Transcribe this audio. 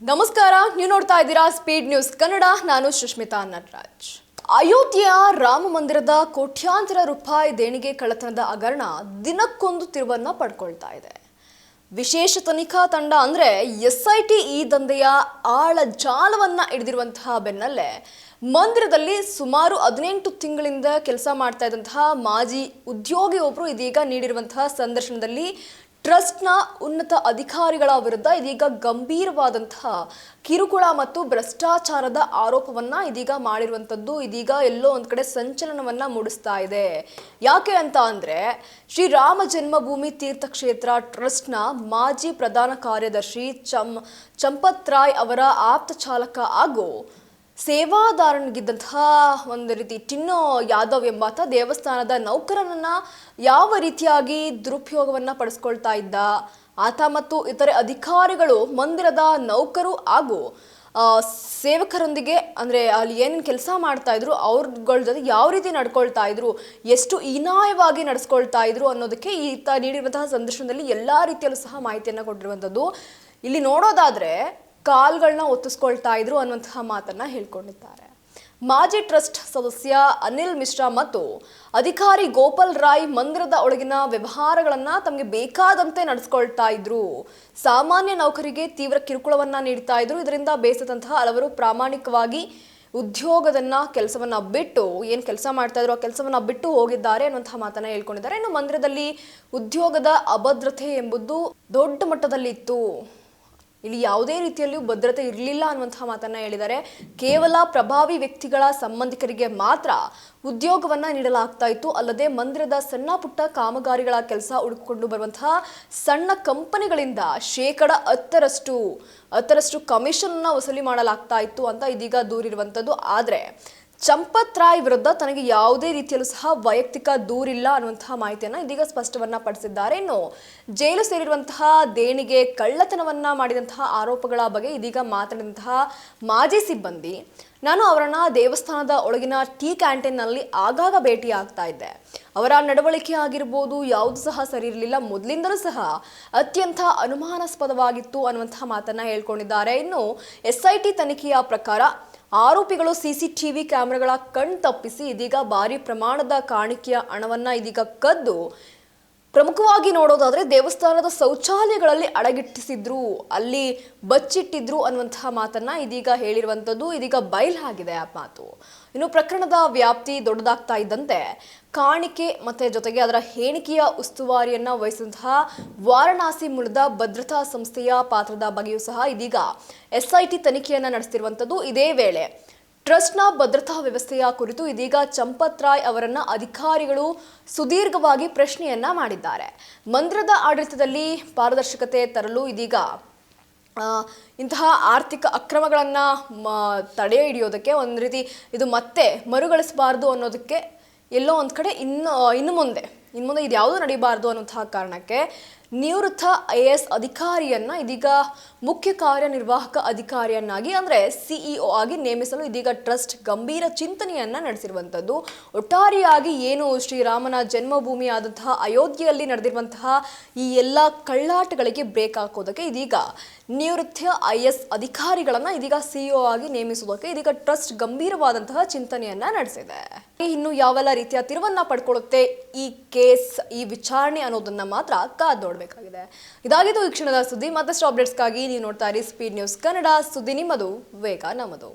ನಮಸ್ಕಾರ, ನೀವು ನೋಡ್ತಾ ಇದ್ದೀರಾ ಸ್ಪೀಡ್ ನ್ಯೂಸ್ ಕನ್ನಡ. ನಾನು ಸುಷ್ಮಿತಾ ನಟರಾಜ್. ಅಯೋಧ್ಯೆಯ ರಾಮ ಮಂದಿರದ ಕೋಟ್ಯಾಂತರ ರೂಪಾಯಿ ದೇಣಿಗೆ ಕಳ್ಳತನದ ಹಗರಣ ದಿನಕ್ಕೊಂದು ತಿರುವನ್ನ ಪಡ್ಕೊಳ್ತಾ ಇದೆ. ವಿಶೇಷ ತನಿಖಾ ತಂಡ ಅಂದ್ರೆ ಎಸ್ಐಟಿ ಈ ದಂಧೆಯ ಆಳ ಜಾಲವನ್ನ ಹಿಡಿದಿರುವಂತಹ ಬೆನ್ನಲ್ಲೇ ಮಂದಿರದಲ್ಲಿ ಸುಮಾರು 18 ತಿಂಗಳಿಂದ ಕೆಲಸ ಮಾಡ್ತಾ ಇದ್ದಂತಹ ಮಾಜಿ ಉದ್ಯೋಗಿ ಒಬ್ಬರು ಇದೀಗ ನೀಡಿರುವಂತಹ ಸಂದರ್ಶನದಲ್ಲಿ ಟ್ರಸ್ಟ್ನ ಉನ್ನತ ಅಧಿಕಾರಿಗಳ ವಿರುದ್ಧ ಇದೀಗ ಗಂಭೀರವಾದಂತಹ ಕಿರುಕುಳ ಮತ್ತು ಭ್ರಷ್ಟಾಚಾರದ ಆರೋಪವನ್ನ ಇದೀಗ ಮಾಡಿರುವಂಥದ್ದು ಇದೀಗ ಎಲ್ಲೋ ಒಂದ್ ಕಡೆ ಸಂಚಲನವನ್ನ ಮೂಡಿಸ್ತಾ ಇದೆ. ಯಾಕೆ ಅಂತ ಅಂದ್ರೆ ಶ್ರೀರಾಮ ಜನ್ಮಭೂಮಿ ತೀರ್ಥಕ್ಷೇತ್ರ ಟ್ರಸ್ಟ್ನ ಮಾಜಿ ಪ್ರಧಾನ ಕಾರ್ಯದರ್ಶಿ ಚಂಪತ್ ರಾಯ್ ಅವರ ಆಪ್ತ ಚಾಲಕ ಹಾಗೂ ಸೇವಾದಾರನಿಗಿದ್ದಂತಹ ಒಂದು ರೀತಿ ಟಿನ್ನೋ ಯಾದವ್ ಎಂಬಾತ ದೇವಸ್ಥಾನದ ನೌಕರನನ್ನ ಯಾವ ರೀತಿಯಾಗಿ ದುರುಪಯೋಗವನ್ನ ಪಡಿಸ್ಕೊಳ್ತಾ ಇದ್ದ ಆತ ಮತ್ತು ಇತರೆ ಅಧಿಕಾರಿಗಳು ಮಂದಿರದ ನೌಕರು ಹಾಗೂ ಸೇವಕರೊಂದಿಗೆ ಅಂದ್ರೆ ಅಲ್ಲಿ ಏನೇನು ಕೆಲಸ ಮಾಡ್ತಾ ಇದ್ರು ಅವ್ರಗಳ ಜೊತೆ ಯಾವ ರೀತಿ ನಡ್ಕೊಳ್ತಾ ಇದ್ರು, ಎಷ್ಟು ಹೀನಾಯವಾಗಿ ನಡೆಸ್ಕೊಳ್ತಾ ಇದ್ರು ಅನ್ನೋದಕ್ಕೆ ಈತ ನೀಡಿರುವಂತಹ ಸಂದರ್ಶನದಲ್ಲಿ ಎಲ್ಲಾ ರೀತಿಯಲ್ಲೂ ಸಹ ಮಾಹಿತಿಯನ್ನ ಕೊಟ್ಟಿರುವಂಥದ್ದು. ಇಲ್ಲಿ ನೋಡೋದಾದ್ರೆ ಕಾಲ್ಗಳನ್ನ ಒತ್ತಿಸ್ಕೊಳ್ತಾ ಇದ್ರು ಅನ್ನುವಂತಹ ಮಾತನ್ನ ಹೇಳ್ಕೊಂಡಿದ್ದಾರೆ. ಮಾಜಿ ಟ್ರಸ್ಟ್ ಸದಸ್ಯ ಅನಿಲ್ ಮಿಶ್ರಾ ಮತ್ತು ಅಧಿಕಾರಿ ಗೋಪಾಲ್ ರಾಯ್ ಮಂದಿರದ ಒಳಗಿನ ವ್ಯವಹಾರಗಳನ್ನ ತಮಗೆ ಬೇಕಾದಂತೆ ನಡೆಸ್ಕೊಳ್ತಾ ಇದ್ರು. ಸಾಮಾನ್ಯ ನೌಕರಿಗೆ ತೀವ್ರ ಕಿರುಕುಳವನ್ನ ನೀಡ್ತಾ ಇದ್ರು. ಇದರಿಂದ ಬೇಸದಂತಹ ಹಲವರು ಪ್ರಾಮಾಣಿಕವಾಗಿ ಉದ್ಯೋಗದನ್ನ ಕೆಲಸವನ್ನ ಬಿಟ್ಟು ಏನ್ ಕೆಲಸ ಮಾಡ್ತಾ ಇದ್ರು ಆ ಕೆಲಸವನ್ನ ಬಿಟ್ಟು ಹೋಗಿದ್ದಾರೆ ಅನ್ನುವಂತಹ ಮಾತನ್ನ ಹೇಳ್ಕೊಂಡಿದ್ದಾರೆ. ಇನ್ನು ಮಂದಿರದಲ್ಲಿ ಉದ್ಯೋಗದ ಅಭದ್ರತೆ ಎಂಬುದು ದೊಡ್ಡ ಮಟ್ಟದಲ್ಲಿ ಇತ್ತು. ಇಲ್ಲಿ ಯಾವುದೇ ರೀತಿಯಲ್ಲಿಯೂ ಭದ್ರತೆ ಇರಲಿಲ್ಲ ಅನ್ನುವಂತಹ ಮಾತನ್ನ ಹೇಳಿದ್ದಾರೆ. ಕೇವಲ ಪ್ರಭಾವಿ ವ್ಯಕ್ತಿಗಳ ಸಂಬಂಧಿಕರಿಗೆ ಮಾತ್ರ ಉದ್ಯೋಗವನ್ನ ನೀಡಲಾಗ್ತಾ ಇತ್ತು. ಅಲ್ಲದೆ ಮಂದಿರದ ಸಣ್ಣ ಪುಟ್ಟ ಕಾಮಗಾರಿಗಳ ಕೆಲಸ ಹುಡುಕಿಕೊಂಡು ಬರುವಂತಹ ಸಣ್ಣ ಕಂಪನಿಗಳಿಂದ 10% ಕಮಿಷನ್ ಅನ್ನ ವಸೂಲಿ ಮಾಡಲಾಗ್ತಾ ಇತ್ತು ಅಂತ ಇದೀಗ ದೂರಿರುವಂಥದ್ದು. ಆದ್ರೆ ಚಂಪತ್ ರಾಯ್ ವಿರುದ್ಧ ತನಗೆ ಯಾವುದೇ ರೀತಿಯಲ್ಲೂ ಸಹ ವೈಯಕ್ತಿಕ ದೂರಿಲ್ಲ ಅನ್ನುವಂತಹ ಮಾಹಿತಿಯನ್ನ ಇದೀಗ ಸ್ಪಷ್ಟವನ್ನ ಪಡಿಸಿದ್ದಾರೆ. ಇನ್ನು ಜೈಲು ಸೇರಿರುವಂತಹ ದೇಣಿಗೆ ಕಳ್ಳತನವನ್ನ ಮಾಡಿದಂತಹ ಆರೋಪಗಳ ಬಗ್ಗೆ ಇದೀಗ ಮಾತನಾಡಿದಂತಹ ಮಾಜಿ ಸಿಬ್ಬಂದಿ, ನಾನು ಅವರನ್ನ ದೇವಸ್ಥಾನದ ಒಳಗಿನ ಟೀ ಕ್ಯಾಂಟೀನ್ನಲ್ಲಿ ಆಗಾಗ ಭೇಟಿ ಆಗ್ತಾ ಇದ್ದೆ. ಅವರ ನಡವಳಿಕೆ ಆಗಿರ್ಬೋದು ಯಾವುದು ಸಹ ಸರಿ ಇರಲಿಲ್ಲ, ಮೊದಲಿಂದಲೂ ಸಹ ಅತ್ಯಂತ ಅನುಮಾನಾಸ್ಪದವಾಗಿತ್ತು ಅನ್ನುವಂತಹ ಮಾತನ್ನ ಹೇಳ್ಕೊಂಡಿದ್ದಾರೆ. ಇನ್ನು ಎಸ್ಐಟಿ ತನಿಖೆಯ ಪ್ರಕಾರ ಆರೋಪಿಗಳು ಸಿಸಿಟಿವಿ ಕ್ಯಾಮೆರಾಗಳ ಕಣ್ ತಪ್ಪಿಸಿ ಇದೀಗ ಭಾರಿ ಪ್ರಮಾಣದ ಕಾಣಿಕೆಯ ಹಣವನ್ನ ಇದೀಗ ಕದ್ದು ಪ್ರಮುಖವಾಗಿ ನೋಡೋದಾದ್ರೆ ದೇವಸ್ಥಾನದ ಶೌಚಾಲಯಗಳಲ್ಲಿ ಅಡಗಿಟ್ಟಿಸಿದ್ರು, ಅಲ್ಲಿ ಬಚ್ಚಿಟ್ಟಿದ್ರು ಅನ್ನುವಂತಹ ಮಾತನ್ನ ಇದೀಗ ಹೇಳಿರುವಂಥದ್ದು ಇದೀಗ ಬಯಲಾಗಿದೆ ಆ ಮಾತು. ಇನ್ನು ಪ್ರಕರಣದ ವ್ಯಾಪ್ತಿ ದೊಡ್ಡದಾಗ್ತಾ ಇದ್ದಂತೆ ಕಾಣಿಕೆ ಮತ್ತೆ ಜೊತೆಗೆ ಅದರ ಹೇಳಿಕೆಯ ಉಸ್ತುವಾರಿಯನ್ನ ವಹಿಸಿದಂತಹ ವಾರಣಾಸಿ ಮೂಲದ ಭದ್ರತಾ ಸಂಸ್ಥೆಯ ಪಾತ್ರದ ಬಗ್ಗೆಯೂ ಸಹ ಇದೀಗ ಎಸ್ಐಟಿ ತನಿಖೆಯನ್ನ ನಡೆಸ್ತಿರುವಂಥದ್ದು. ಇದೇ ವೇಳೆ ಟ್ರಸ್ಟ್ನ ಭದ್ರತಾ ವ್ಯವಸ್ಥೆಯ ಕುರಿತು ಇದೀಗ ಚಂಪತ್ ರಾಯ್ ಅವರನ್ನ ಅಧಿಕಾರಿಗಳು ಸುದೀರ್ಘವಾಗಿ ಪ್ರಶ್ನೆಯನ್ನ ಮಾಡಿದ್ದಾರೆ. ಮಂದಿರದ ಆಡಳಿತದಲ್ಲಿ ಪಾರದರ್ಶಕತೆ ತರಲು ಇದೀಗ ಇಂತಹ ಆರ್ಥಿಕ ಅಕ್ರಮಗಳನ್ನ ತಡೆ ಹಿಡಿಯೋದಕ್ಕೆ ಒಂದು ರೀತಿ ಇದು ಮತ್ತೆ ಮರುಗಳಿಸಬಾರ್ದು ಅನ್ನೋದಕ್ಕೆ ಎಲ್ಲೋ ಒಂದು ಕಡೆ ಇನ್ನು ಮುಂದೆ ಇದು ಯಾವುದೂ ನಡೀಬಾರ್ದು ಅನ್ನುವಂತಹ ಕಾರಣಕ್ಕೆ ನಿವೃತ್ತ IAS ಅಧಿಕಾರಿಯನ್ನ ಇದೀಗ ಮುಖ್ಯ ಕಾರ್ಯನಿರ್ವಾಹಕ ಅಧಿಕಾರಿಯನ್ನಾಗಿ ಅಂದ್ರೆ CEO ಆಗಿ ನೇಮಿಸಲು ಇದೀಗ ಟ್ರಸ್ಟ್ ಗಂಭೀರ ಚಿಂತನೆಯನ್ನ ನಡೆಸಿರುವಂಥದ್ದು. ಒಟ್ಟಾರೆಯಾಗಿ ಏನು ಶ್ರೀರಾಮನ ಜನ್ಮಭೂಮಿ ಆದಂತಹ ಅಯೋಧ್ಯೆಯಲ್ಲಿ ನಡೆದಿರುವಂತಹ ಈ ಎಲ್ಲ ಕಳ್ಳಾಟಗಳಿಗೆ ಬ್ರೇಕ್ ಹಾಕೋದಕ್ಕೆ ಇದೀಗ ನಿವೃತ್ತ IAS ಅಧಿಕಾರಿಗಳನ್ನ ಇದೀಗ CEO ಆಗಿ ನೇಮಿಸುವುದಕ್ಕೆ ಇದೀಗ ಟ್ರಸ್ಟ್ ಗಂಭೀರವಾದಂತಹ ಚಿಂತನೆಯನ್ನ ನಡೆಸಿದೆ. ಇನ್ನು ಯಾವೆಲ್ಲ ರೀತಿಯ ತಿರುವನ್ನ ಪಡ್ಕೊಳ್ಳುತ್ತೆ ಈ ಕೇಸ್, ಈ ವಿಚಾರಣೆ ಅನ್ನೋದನ್ನ ಮಾತ್ರ ಕಾದ್ ನೋಡ್ಬೇಕಾಗಿದೆ. ಇದಾಗಿದ್ದು ಈ ಕ್ಷಣದ ಸುದ್ದಿ. ಮತ್ತಷ್ಟು ಅಪ್ಡೇಟ್ಸ್ಗಾಗಿ ನೀವು ನೋಡ್ತಾ ಇರಿ ಸ್ಪೀಡ್ ನ್ಯೂಸ್ ಕನ್ನಡ. ಸುದ್ದಿ ನಿಮ್ಮದು, ವೇಗ ನಮ್ಮದು.